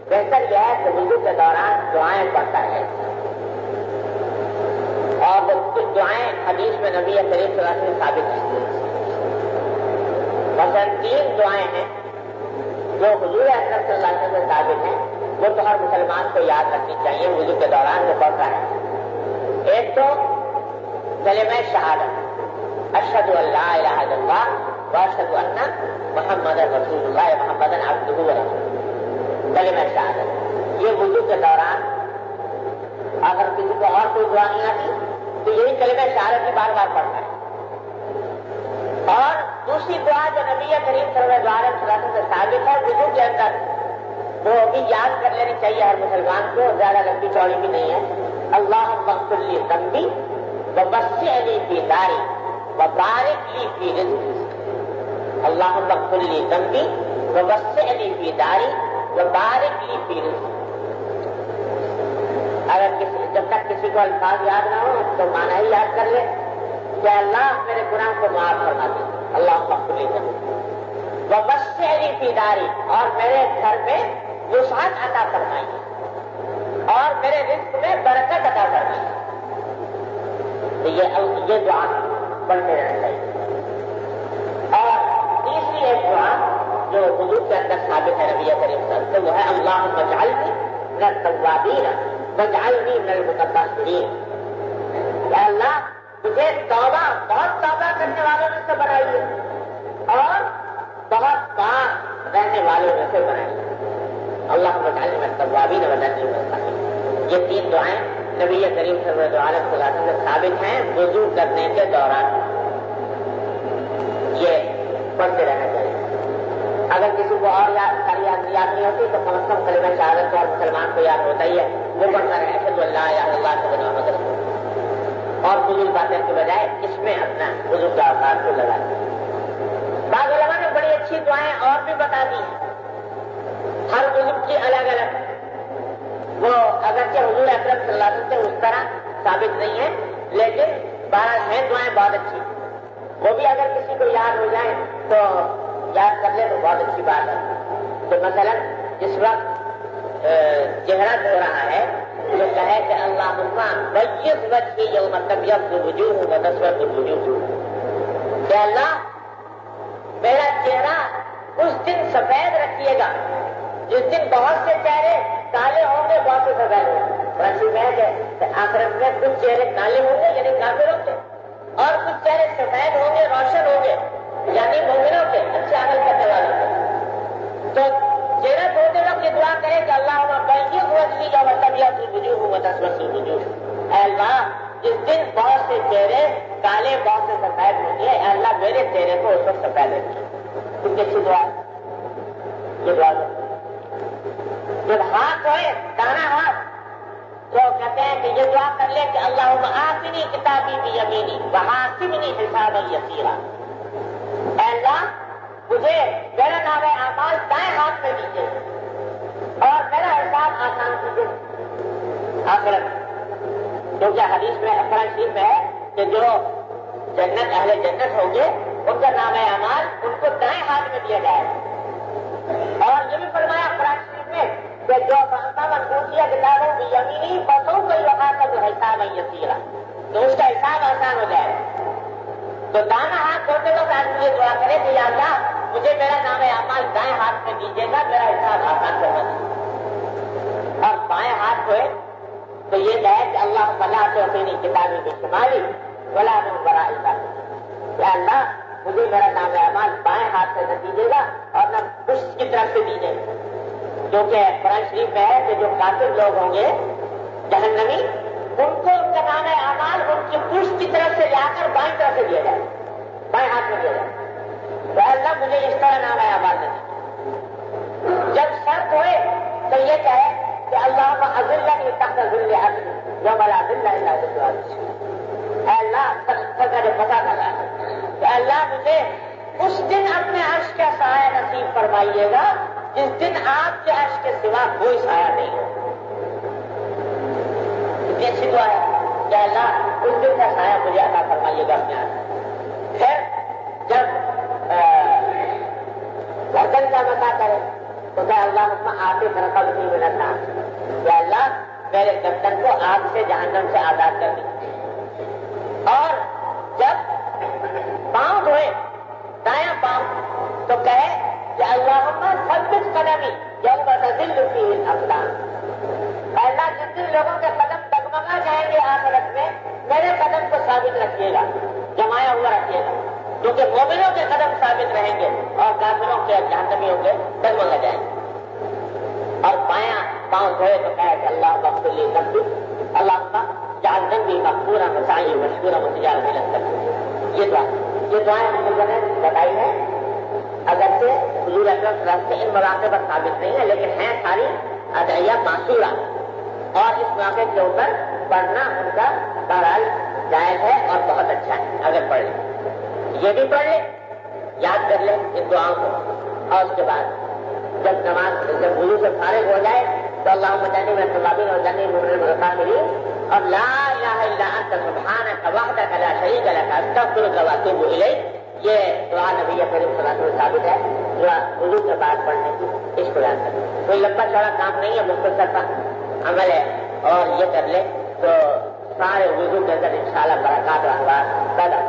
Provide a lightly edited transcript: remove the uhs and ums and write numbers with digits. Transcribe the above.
بہتر یہ ہے کہ وضو کے دوران دعائیں پڑھتا ہے، اور وہ کچھ دعائیں حدیث میں نبی کریم صلی اللہ علیہ وسلم ثابت ہیں۔ مثلا 3 دعائیں ہیں جو حضور اکرم صلی اللہ علیہ وسلم سے ثابت ہیں، وہ تو ہر مسلمان کو یاد رکھنی چاہیے وضو کے دوران جو پڑھتا ہے۔ ایک تو کلمہ شہادت، اشہد ان لا الہ الا اللہ واشہد ان محمد رسول اللہ محمد عبدہ ورسولہ، کلمہ شہادت۔ یہ وضو کے دوران اگر کسی کو اور کوئی دعا نہیں آتی تو یہی کلمہ شہادت کی بار بار پڑھتا ہے۔ اور دوسری دعا جو نبی کریم صلی اللہ علیہ وسلم سے ثابت ہے وضو کے اندر، وہ بھی یاد کر لینی چاہیے ہر مسلمان کو، زیادہ لمبی چوڑی بھی نہیں ہے۔ اللہم اغفر لی ذنبی ووسع لی فی داری وبارک لی فی رزقی، اللہم اغفر لی ذنبی ووسع لی فی داری وبارک لی فی رزقی۔ جب تک کسی کو الفاظ یاد نہ ہو تو معنی ہی یاد کر لے کہ اللہ میرے گناہ کو معاف فرما دے، اللہ مغفر لی ذنبی ووسع لی فی داری، اور میرے گھر میں وسعت عطا فرمائیے اور میرے رزق میں برکت عطا فرمائیے۔ تو یہ دعا پڑھتے رہنا چاہیے۔ اور تیسری ایک دعا جو وضو کے اندر ثابت ہے نبی کریم صلی اللہ علیہ وسلم، وہ ہے اللہم اجعلنی من التوابین واجعلنی من المتطہرین، کہ اللہ مجھے بہت توبہ کرنے والوں میں سے بنائیے اور بہت پاک رہنے والوں میں سے بنائیے، اللہم اجعلنی من التوابین واجعلنی من المتطہرین۔ یہ 3 دعائیں نبی کریم صلی اللہ علیہ وسلم سے ثابت ہیں وضو کرنے کے دوران، یہ پڑھتے رہنا چاہیے۔ اگر کسی کو اور یاد نہیں ہوتی تو کم از کم کلمہ شہادت کو اور مسلمان کو یاد ہوتا ہی ہے، وہ پڑھتا رہے اشہد ان لا الہ الا اللہ اشہد ان محمد رسول اللہ، اور فضول باتیں کے بجائے اس میں اپنا وضو کا اوقات کو لگا دیں۔ بعض علماء نے بڑی اچھی دعائیں اور بھی بتا دی ہیں، ہر وضو کی الگ الگ، وہ اگرچہ حضور اکرم صلی اللہ علیہ وسلم سے اس طرح ثابت نہیں ہے لیکن بہرحال ہیں دعائیں بہت اچھی، وہ بھی اگر کسی کو یاد ہو جائیں تو یاد کر لے تو بہت اچھی بات ہے۔ تو مثلا جس وقت چہرہ دھو رہا ہے تو کہے کہ اللہم بیض وجہی یوم تبیض الوجوہ وتسود الوجوہ، کہ اللہ میرا چہرہ اس دن سفید رکھیے گا جس دن بہت سے چہرے کالے ہوں گے، بہت سے سفید ہوں گے۔ فرانسی میں ہے کہ آخرت میں کچھ چہرے کالے ہوں گے یعنی کافروں کے، اور کچھ چہرے سفید ہوں گے روشن ہوں گے یعنی مومنوں کے، اچھے عمل کرنے والوں کے۔ تو چہرہ دھوتے وقت یہ دعا کرے کہ اللہم بیض وجہی یوم تبیض الوجوہ وتسود الوجوہ، اے اللہ جس دن بہت سے چہرے کالے بہت سے سفید ہوں گے، اے اللہ میرے چہرے کو اس وقت سفید رکھیے۔ کتنی اچھی دعا ہے یہ دعا۔ جب ہاتھ ہوئے دانا ہاتھ تو کہتے ہیں کہ یہ دعا کر لے کہ اللہم آتنی کتابی بیمینی وحاسبنی حسابا یسیرا، اے اللہ مجھے میرا نام اعمال دائیں ہاتھ میں دیجیے اور میرا حساب آسان کیجیے آخرت۔ کیونکہ حدیث میں قرآن شریف میں ہے کہ جو جنت اہل جنت ہوں گے ان کا نام اعمال ان کو دائیں ہاتھ میں دیا جائے گا۔ اور یہ بھی فرمایا قرآن شریف میں کہ جو من اوتیٰ کتابہ بیمینہ فسوف یحاسب حسابا یسیرا، تو اس کا حساب آسان ہو جائے گا۔ تو دائیں ہاتھ دھوتے وقت آج مجھے دعا کرے کہ یا اللہ مجھے میرا نام اعمال دائیں ہاتھ میں دیجیے گا، میرا حساب آسان کرنا دیجیے۔ اور بائیں ہاتھ ہوئے تو یہ کہے کہ اللہ لا تعطینی کتابی بشمالی ولا من وراء ظہری، یا اللہ مجھے میرا نام اعمال بائیں ہاتھ سے نہ دیجیے گا اور نہ پشت کی طرف سے دیجیے گا، کیونکہ قرآن شریف میں ہے کہ جو کافر لوگ ہوں گے جہنمی ان کو ان کا نام اعمال ان کی پشت کی طرف سے لا کر بائیں طرف سے دیا جائے، بائیں ہاتھ میں دیا جائے۔ تو اللہ مجھے اس طرح نام اعمال دے۔ جب سر ہوئے تو یہ کہے کہ اللہم اذلنی تحت ظل عرشک یوم لا ظل الا ظل عرشک، اے اللہ سر کا جو پتہ کر رہا ہے کہ اللہ مجھے اس دن اپنے عرش کا سایہ نصیب فرمائیے گا جس دن آپ کے عرش کے سوا کوئی سایہ نہیں ہو۔ کتنی اچھی دعا ہے کہ اللہ اس دن کا سایہ مجھے عطا فرمائیے گا اپنے عرش۔ پھر جب گردن کا مسا کرے تو کہ اللہ آتے رقب نہیں ملتا یا اللہ میرے گردن کو آگ سے جہنم سے آزاد کر دی. اور جب پاؤں دھوئے دایاں پاؤں تو کہے کہ اللہم ثبت قدمی یوم تزل فیہ الاقدام. اللہ جن جن لوگوں کے قدم ڈگمگا جائیں گے آخرت میں میرے قدم کو ثابت رکھیے گا, جمایا ہوا رکھیے گا, کیونکہ مومنوں کے قدم ثابت رہیں گے اور کافروں کے جہنمیوں کے ڈگمگا جائیں گے. اور بایاں پاؤں دھوئے تو کہے کہ اللہ مغفر لی ذنبی اللہ جعل ذنبی مغفورا وسعی مشکورا متجارا من الذنب. یہ دعائیں ہم لوگوں نے بتائی ہے, اگرچہ حضور اکرم صلی اللہ علیہ وسلم ان مواقع پر ثابت نہیں ہے لیکن ہیں ساری ادعیہ معصورہ, اور اس موقع کے اوپر پڑھنا ان کا بہرحال جائز ہے اور بہت اچھا ہے اگر پڑھ لیں. یہ بھی پڑھ لیں, یاد کر لیں ان دعاؤں کو, اور اس کے بعد جب نماز جب وضو سے فارغ ہو جائے تو اللہم جنبنی من التوابین وجنبنی من المتطہرین اور لا الہ الا انت سبحانک وحدک لا شریک لک استغفرک واتوب الیک. یہ دعا نبی کریم صلی اللہ علیہ وسلم ثابت ہے, دعا وضو کے بعد پڑھنے کی. اس کو یاد کریں, کوئی لمبا چوڑا کام نہیں ہے, مختصر کا عمل ہے, اور یہ کر لے تو سارے وضو کے اندر انشاءاللہ برکات و احوال پیدا